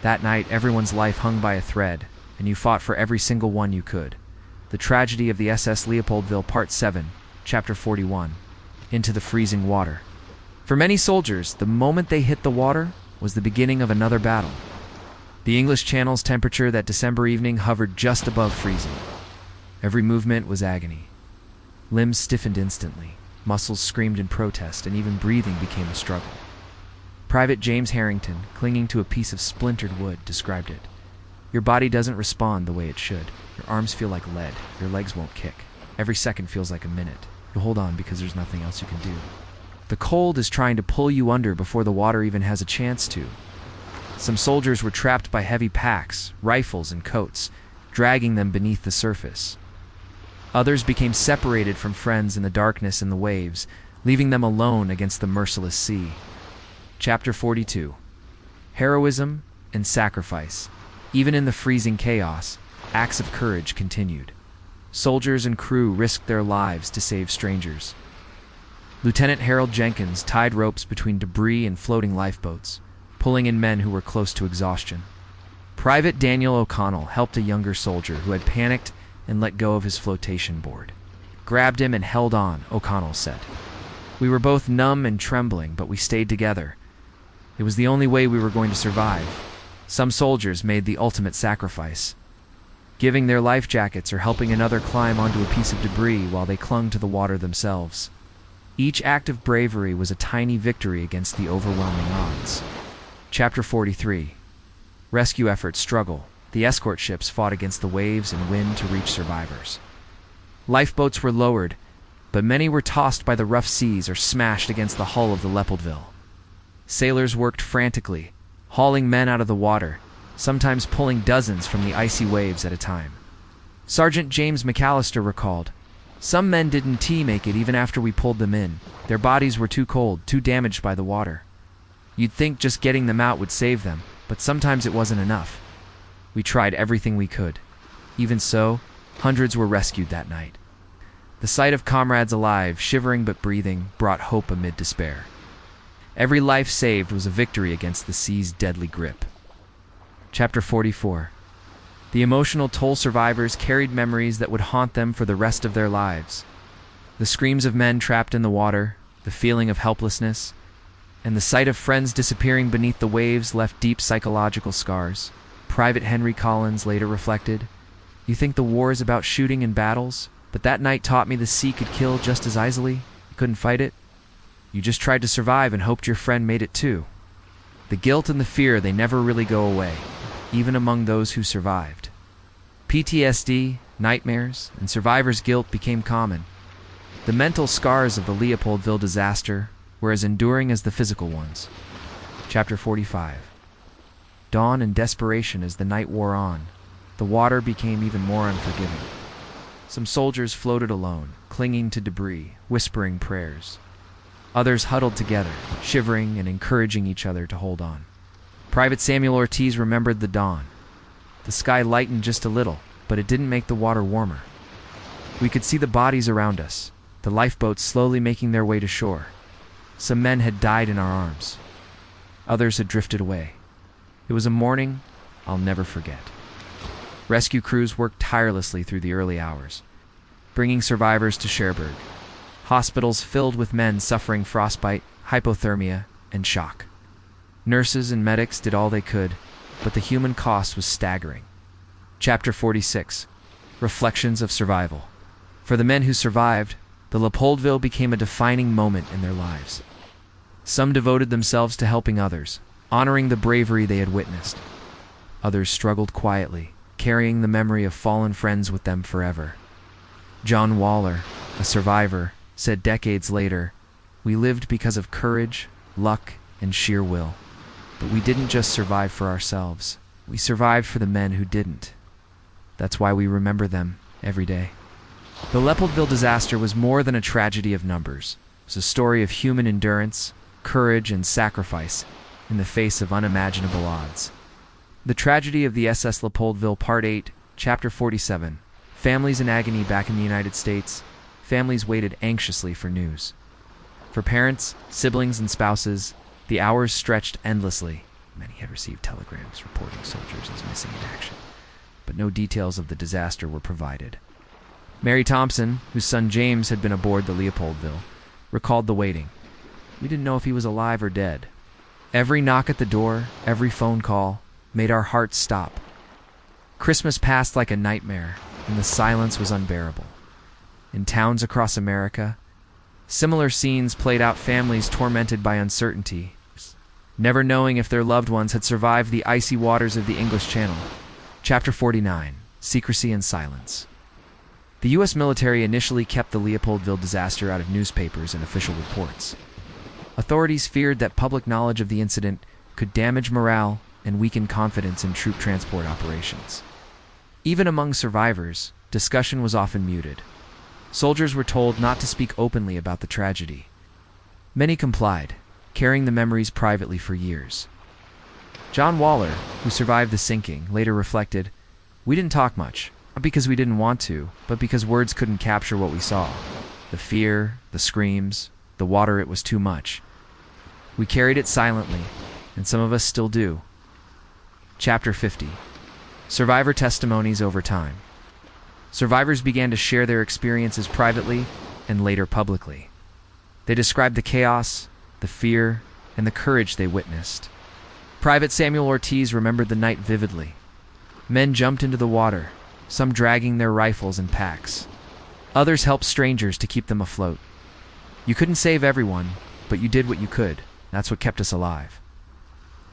S1: That night, everyone's life hung by a thread, and you fought for every single one you could. The tragedy of the SS Léopoldville, Part 7, Chapter 41. Into the freezing water. For many soldiers, the moment they hit the water was the beginning of another battle. The English Channel's temperature that December evening hovered just above freezing. Every movement was agony. Limbs stiffened instantly, muscles screamed in protest, and even breathing became a struggle. Private James Harrington, clinging to a piece of splintered wood, described it. Your body doesn't respond the way it should. Your arms feel like lead. Your legs won't kick. Every second feels like a minute. You hold on because there's nothing else you can do. The cold is trying to pull you under before the water even has a chance to. Some soldiers were trapped by heavy packs, rifles, and coats, dragging them beneath the surface. Others became separated from friends in the darkness and the waves, leaving them alone against the merciless sea. Chapter 42. Heroism and sacrifice. Even in the freezing chaos, acts of courage continued. Soldiers and crew risked their lives to save strangers. Lieutenant Harold Jenkins tied ropes between debris and floating lifeboats, pulling in men who were close to exhaustion. Private Daniel O'Connell helped a younger soldier who had panicked and let go of his flotation board. Grabbed him and held on, O'Connell said. We were both numb and trembling, but we stayed together. It was the only way we were going to survive. Some soldiers made the ultimate sacrifice, giving their life jackets or helping another climb onto a piece of debris while they clung to the water themselves. Each act of bravery was a tiny victory against the overwhelming odds. Chapter 43. Rescue efforts struggle. The escort ships fought against the waves and wind to reach survivors. Lifeboats were lowered, but many were tossed by the rough seas or smashed against the hull of the Leopoldville. Sailors worked frantically, hauling men out of the water, sometimes pulling dozens from the icy waves at a time. Sergeant James McAllister recalled, "Some men didn't make it even after we pulled them in. Their bodies were too cold, too damaged by the water. You'd think just getting them out would save them, but sometimes it wasn't enough. We tried everything we could. Even so, hundreds were rescued that night." The sight of comrades alive, shivering but breathing, brought hope amid despair. Every life saved was a victory against the sea's deadly grip. Chapter 44. The emotional toll survivors carried memories that would haunt them for the rest of their lives. The screams of men trapped in the water, the feeling of helplessness, and the sight of friends disappearing beneath the waves left deep psychological scars. Private Henry Collins later reflected, "You think the war is about shooting and battles, but that night taught me the sea could kill just as easily. You couldn't fight it. You just tried to survive and hoped your friend made it too." The guilt and the fear, they never really go away, even among those who survived. PTSD, nightmares, and survivor's guilt became common. The mental scars of the Leopoldville disaster were as enduring as the physical ones. Chapter 45. Dawn and desperation as the night wore on. The water became even more unforgiving. Some soldiers floated alone, clinging to debris, whispering prayers. Others huddled together, shivering and encouraging each other to hold on. Private Samuel Ortiz remembered the dawn. The sky lightened just a little, but it didn't make the water warmer. We could see the bodies around us, the lifeboats slowly making their way to shore. Some men had died in our arms. Others had drifted away. It was a morning I'll never forget. Rescue crews worked tirelessly through the early hours, bringing survivors to Cherbourg. Hospitals filled with men suffering frostbite, hypothermia, and shock. Nurses and medics did all they could, but the human cost was staggering. Chapter 46. Reflections of survival. For the men who survived, the Leopoldville became a defining moment in their lives. Some devoted themselves to helping others, honoring the bravery they had witnessed. Others struggled quietly, carrying the memory of fallen friends with them forever. John Waller, a survivor, said decades later, "We lived because of courage, luck, and sheer will. But we didn't just survive for ourselves. We survived for the men who didn't. That's why we remember them every day." The Leopoldville disaster was more than a tragedy of numbers. It was a story of human endurance, courage, and sacrifice in the face of unimaginable odds. The Tragedy of the SS Léopoldville, Part 8, Chapter 47. Families in agony back in the United States. Families waited anxiously for news. For parents, siblings, and spouses, the hours stretched endlessly. Many had received telegrams reporting soldiers as missing in action, but no details of the disaster were provided. Mary Thompson, whose son James had been aboard the Leopoldville, recalled the waiting. "We didn't know if he was alive or dead. Every knock at the door, every phone call, made our hearts stop. Christmas passed like a nightmare, and the silence was unbearable. In towns across America, similar scenes played out, families tormented by uncertainty, never knowing if their loved ones had survived the icy waters of the English Channel. Chapter 49. Secrecy and Silence. The U.S. military initially kept the Leopoldville disaster out of newspapers and official reports. Authorities feared that public knowledge of the incident could damage morale and weaken confidence in troop transport operations. Even among survivors, discussion was often muted. Soldiers were told not to speak openly about the tragedy. Many complied, carrying the memories privately for years. John Waller, who survived the sinking, later reflected, "We didn't talk much, not because we didn't want to, but because words couldn't capture what we saw. The fear, the screams, the water, it was too much. We carried it silently, and some of us still do." Chapter 50. Survivor testimonies over time. Survivors began to share their experiences privately and later publicly. They described the chaos, the fear, and the courage they witnessed. Private Samuel Ortiz remembered the night vividly. Men jumped into the water, some dragging their rifles and packs. Others helped strangers to keep them afloat. "You couldn't save everyone, but you did what you could. That's what kept us alive."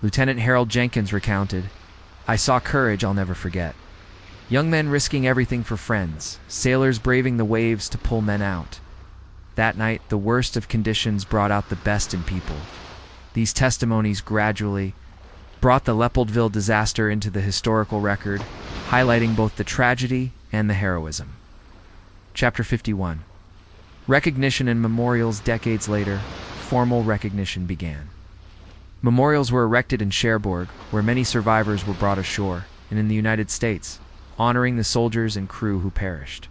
S1: Lieutenant Harold Jenkins recounted, "I saw courage I'll never forget. Young men risking everything for friends, sailors braving the waves to pull men out. That night, the worst of conditions brought out the best in people." These testimonies gradually brought the Leopoldville disaster into the historical record, highlighting both the tragedy and the heroism. Chapter 51. Recognition and memorials. Decades later, formal recognition began. Memorials were erected in Cherbourg, where many survivors were brought ashore, and in the United States, honoring the soldiers and crew who perished.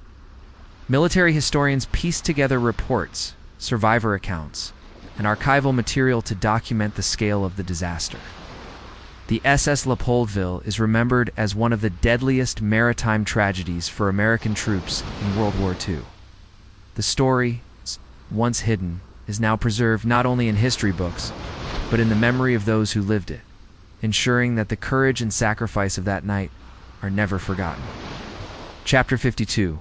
S1: Military historians pieced together reports, survivor accounts, and archival material to document the scale of the disaster. The SS Léopoldville is remembered as one of the deadliest maritime tragedies for American troops in World War II. The story, once hidden, is now preserved not only in history books, but in the memory of those who lived it, ensuring that the courage and sacrifice of that night are never forgotten. Chapter 52.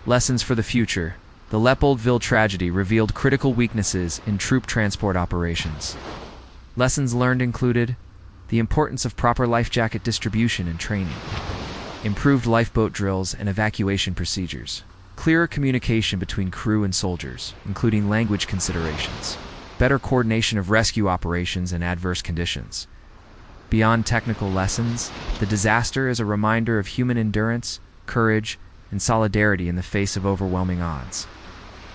S1: Lessons for the future. The Leopoldville tragedy revealed critical weaknesses in troop transport operations. Lessons learned included the importance of proper life jacket distribution and training, improved lifeboat drills and evacuation procedures, clearer communication between crew and soldiers, including language considerations, better coordination of rescue operations in adverse conditions. Beyond technical lessons, the disaster is a reminder of human endurance, courage, and solidarity in the face of overwhelming odds.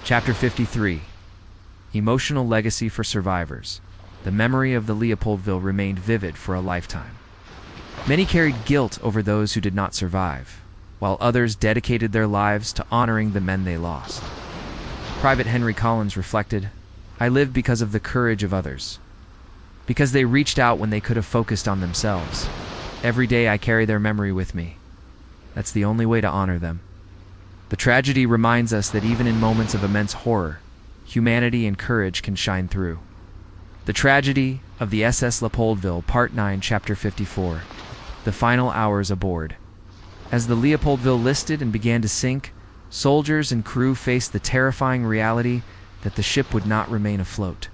S1: Chapter 53. Emotional legacy for survivors. The memory of the Leopoldville remained vivid for a lifetime. Many carried guilt over those who did not survive, while others dedicated their lives to honoring the men they lost. Private Henry Collins reflected, "I live because of the courage of others, because they reached out when they could have focused on themselves. Every day I carry their memory with me. That's the only way to honor them." The tragedy reminds us that even in moments of immense horror, humanity and courage can shine through. The tragedy of the SS Léopoldville, Part 9, Chapter 54. The final hours aboard. As the Leopoldville listed and began to sink, soldiers and crew faced the terrifying reality that the ship would not remain afloat.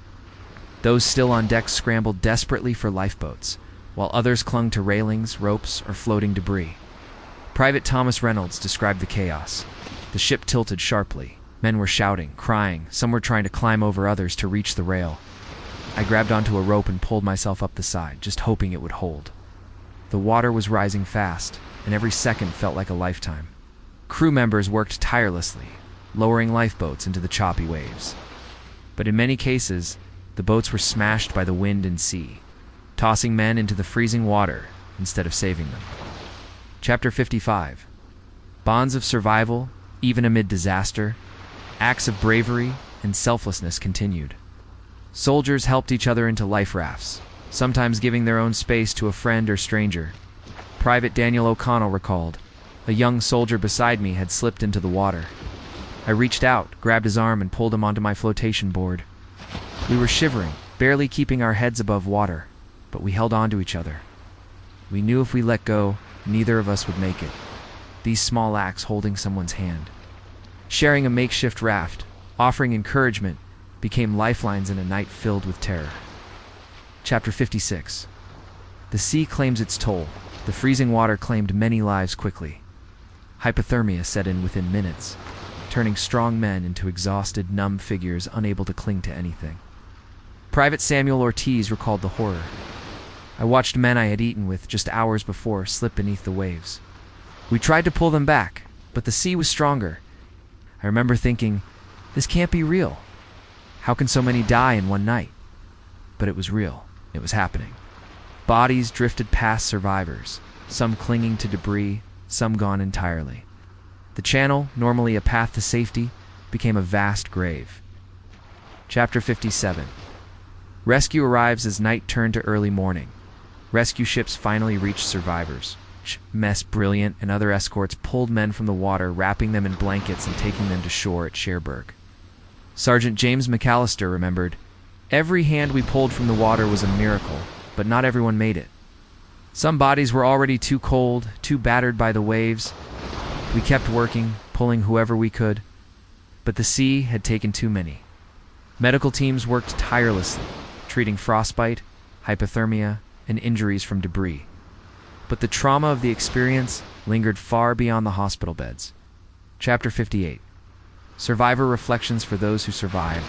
S1: Those still on deck scrambled desperately for lifeboats, while others clung to railings, ropes, or floating debris. Private Thomas Reynolds described the chaos. The ship tilted sharply. Men were shouting, crying, some were trying to climb over others to reach the rail. I grabbed onto a rope and pulled myself up the side, just hoping it would hold. The water was rising fast, and every second felt like a lifetime. Crew members worked tirelessly, lowering lifeboats into the choppy waves. But in many cases, the boats were smashed by the wind and sea, tossing men into the freezing water instead of saving them. Chapter 55. Bonds of survival, even amid disaster. Acts of bravery and selflessness continued. Soldiers helped each other into life rafts, sometimes giving their own space to a friend or stranger. Private Daniel O'Connell recalled, "A young soldier beside me had slipped into the water. I reached out, grabbed his arm, and pulled him onto my flotation board. We were shivering, barely keeping our heads above water, but we held on to each other." We knew if we let go, neither of us would make it. These small acts, holding someone's hand, sharing a makeshift raft, offering encouragement, became lifelines in a night filled with terror. Chapter 56. The sea claims its toll. The freezing water claimed many lives quickly. Hypothermia set in within minutes, turning strong men into exhausted, numb figures unable to cling to anything. Private Samuel Ortiz recalled the horror. I watched men I had eaten with just hours before slip beneath the waves. We tried to pull them back, but the sea was stronger. I remember thinking, this can't be real. How can so many die in one night? But it was real. It was happening. Bodies drifted past survivors, some clinging to debris, some gone entirely. The channel, normally a path to safety, became a vast grave. Chapter 57. Rescue arrives as night turned to early morning. Rescue ships finally reached survivors. Mess Brilliant and other escorts pulled men from the water, wrapping them in blankets and taking them to shore at Cherbourg. Sergeant James McAllister remembered, every hand we pulled from the water was a miracle, but not everyone made it. Some bodies were already too cold, too battered by the waves. We kept working, pulling whoever we could, but the sea had taken too many. Medical teams worked tirelessly, treating frostbite, hypothermia, and injuries from debris. But the trauma of the experience lingered far beyond the hospital beds. Chapter 58. Survivor reflections for those who survived.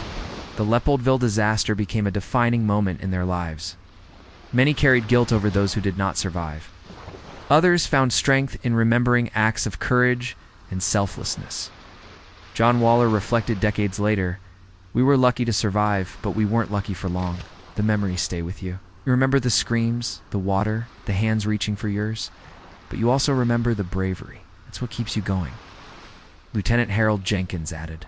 S1: The Leopoldville disaster became a defining moment in their lives. Many carried guilt over those who did not survive. Others found strength in remembering acts of courage and selflessness. John Waller reflected decades later, we were lucky to survive, but we weren't lucky for long. The memories stay with you. You remember the screams, the water, the hands reaching for yours, but you also remember the bravery. It's what keeps you going. Lieutenant Harold Jenkins added,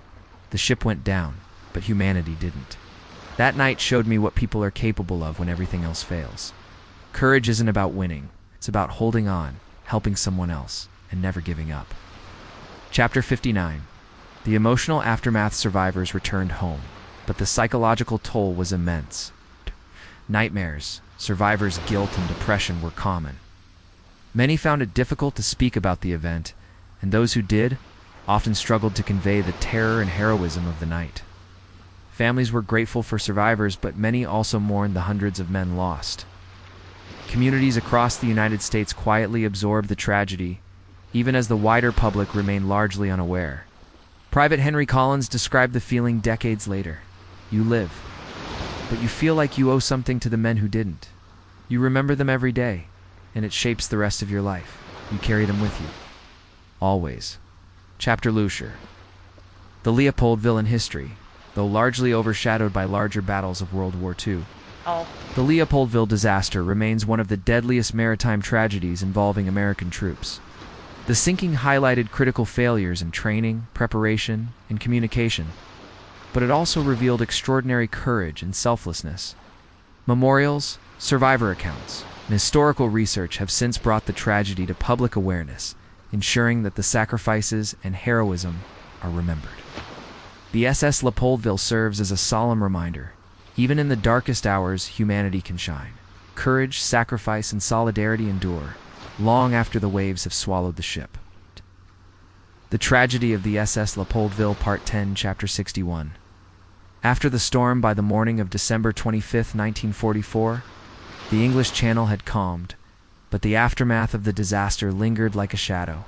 S1: the ship went down, but humanity didn't. That night showed me what people are capable of when everything else fails. Courage isn't about winning. It's about holding on, helping someone else, and never giving up. Chapter 59. The emotional aftermath survivors returned home, but the psychological toll was immense. Nightmares, survivors' guilt, and depression were common. Many found it difficult to speak about the event, and those who did often struggled to convey the terror and heroism of the night. Families were grateful for survivors, but many also mourned the hundreds of men lost. Communities across the United States quietly absorbed the tragedy, even as the wider public remained largely unaware. Private Henry Collins described the feeling decades later. You live, but you feel like you owe something to the men who didn't. You remember them every day, and it shapes the rest of your life. You carry them with you. Always. Chapter Lucier. The Leopoldville in history, though largely overshadowed by larger battles of World War II. The Leopoldville disaster remains one of the deadliest maritime tragedies involving American troops. The sinking highlighted critical failures in training, preparation, and communication, but it also revealed extraordinary courage and selflessness. Memorials, survivor accounts, and historical research have since brought the tragedy to public awareness, ensuring that the sacrifices and heroism are remembered. The SS Léopoldville serves as a solemn reminder. Even in the darkest hours, humanity can shine. Courage, sacrifice, and solidarity endure, long after the waves have swallowed the ship. The Tragedy of the SS Léopoldville, Part 10, Chapter 61. After the storm, by the morning of December 25, 1944, the English Channel had calmed, but the aftermath of the disaster lingered like a shadow.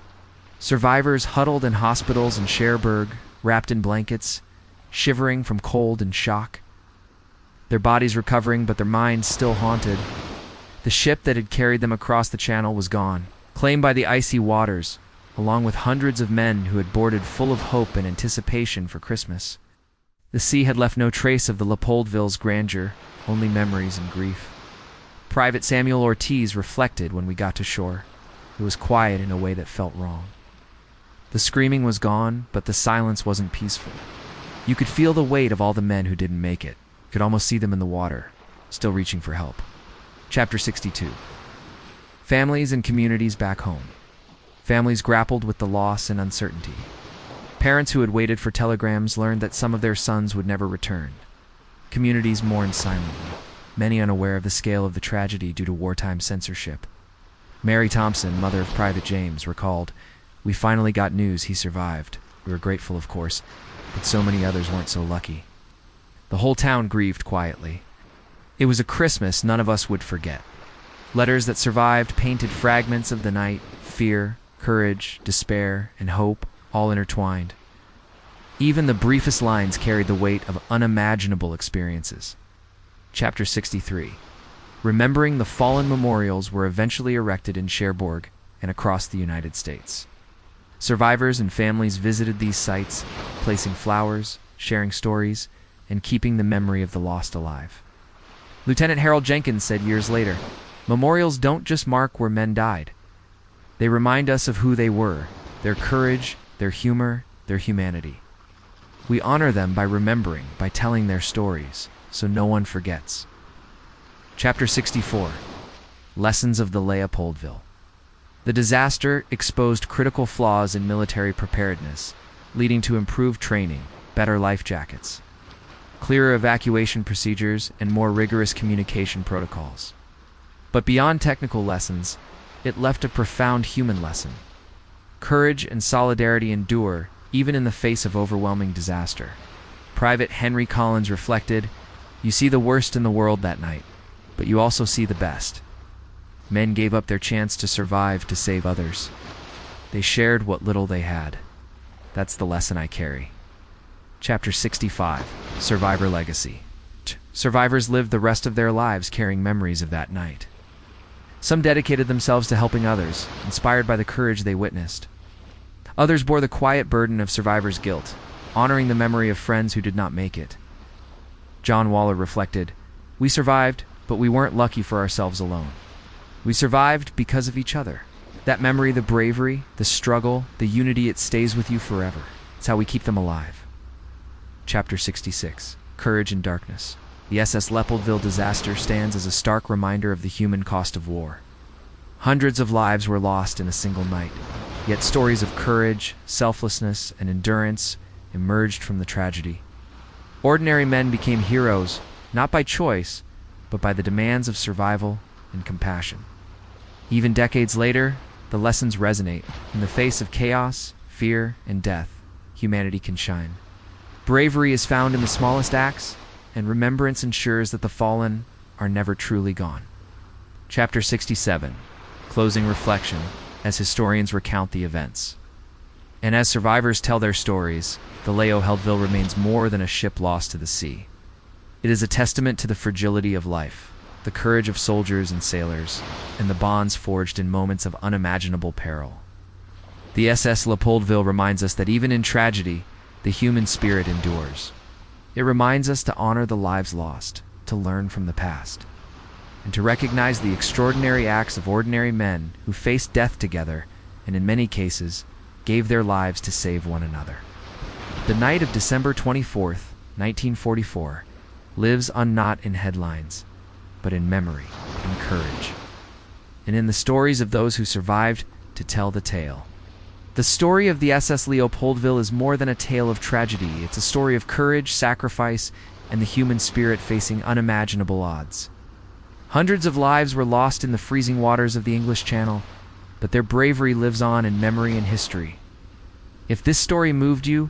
S1: Survivors huddled in hospitals in Cherbourg, wrapped in blankets, shivering from cold and shock. Their bodies recovering, but their minds still haunted. The ship that had carried them across the channel was gone, claimed by the icy waters, along with hundreds of men who had boarded full of hope and anticipation for Christmas. The sea had left no trace of the Leopoldville's grandeur, only memories and grief. Private Samuel Ortiz reflected when we got to shore. It was quiet in a way that felt wrong. The screaming was gone, but the silence wasn't peaceful. You could feel the weight of all the men who didn't make it. You could almost see them in the water, still reaching for help. Chapter 62. Families and communities back home. Families grappled with the loss and uncertainty. Parents who had waited for telegrams learned that some of their sons would never return. Communities mourned silently, many unaware of the scale of the tragedy due to wartime censorship. Mary Thompson, mother of Private James, recalled, "We finally got news he survived. We were grateful, of course, but so many others weren't so lucky." The whole town grieved quietly. It was a Christmas none of us would forget. Letters that survived painted fragments of the night, fear, courage, despair, and hope, all intertwined. Even the briefest lines carried the weight of unimaginable experiences. Chapter 63. Remembering the fallen memorials were eventually erected in Cherbourg and across the United States. Survivors and families visited these sites, placing flowers, sharing stories, and keeping the memory of the lost alive. Lieutenant Harold Jenkins said years later, "Memorials don't just mark where men died. They remind us of who they were, their courage, their humor, their humanity. We honor them by remembering, by telling their stories, so no one forgets." Chapter 64. Lessons of the Leopoldville. The disaster exposed critical flaws in military preparedness, leading to improved training, better life jackets, clearer evacuation procedures, and more rigorous communication protocols. But beyond technical lessons, it left a profound human lesson. Courage and solidarity endure, even in the face of overwhelming disaster. Private Henry Collins reflected, "You see the worst in the world that night, but you also see the best. Men gave up their chance to survive to save others. They shared what little they had. That's the lesson I carry." Chapter 65. Survivor Legacy. Survivors lived the rest of their lives carrying memories of that night. Some dedicated themselves to helping others, inspired by the courage they witnessed. Others bore the quiet burden of survivors' guilt, honoring the memory of friends who did not make it. John Waller reflected, "We survived, but we weren't lucky for ourselves alone. We survived because of each other. That memory, the bravery, the struggle, the unity, it stays with you forever. It's how we keep them alive." Chapter 66. Courage in Darkness. The SS Léopoldville disaster stands as a stark reminder of the human cost of war. Hundreds of lives were lost in a single night, yet stories of courage, selflessness, and endurance emerged from the tragedy. Ordinary men became heroes, not by choice, but by the demands of survival and compassion. Even decades later, the lessons resonate. In the face of chaos, fear, and death, humanity can shine. Bravery is found in the smallest acts, and remembrance ensures that the fallen are never truly gone. Chapter 67. Closing reflection, as historians recount the events. And as survivors tell their stories, the Leopoldville remains more than a ship lost to the sea. It is a testament to the fragility of life, the courage of soldiers and sailors, and the bonds forged in moments of unimaginable peril. The SS Léopoldville reminds us that even in tragedy, the human spirit endures. It reminds us to honor the lives lost, to learn from the past, and to recognize the extraordinary acts of ordinary men who faced death together and, in many cases, gave their lives to save one another. The night of December 24th, 1944, lives not in headlines, but in memory and courage, and in the stories of those who survived to tell the tale. The story of the SS Léopoldville is more than a tale of tragedy. It's a story of courage, sacrifice, and the human spirit facing unimaginable odds. Hundreds of lives were lost in the freezing waters of the English Channel, but their bravery lives on in memory and history. If this story moved you,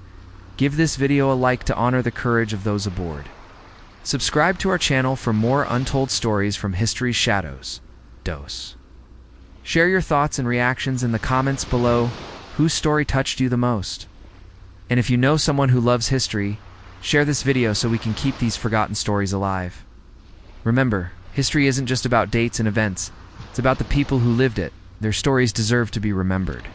S1: give this video a like to honor the courage of those aboard. Subscribe to our channel for more untold stories from history's shadows. Dose. Share your thoughts and reactions in the comments below. Whose story touched you the most? And if you know someone who loves history, share this video so we can keep these forgotten stories alive. Remember, history isn't just about dates and events. It's about the people who lived it. Their stories deserve to be remembered.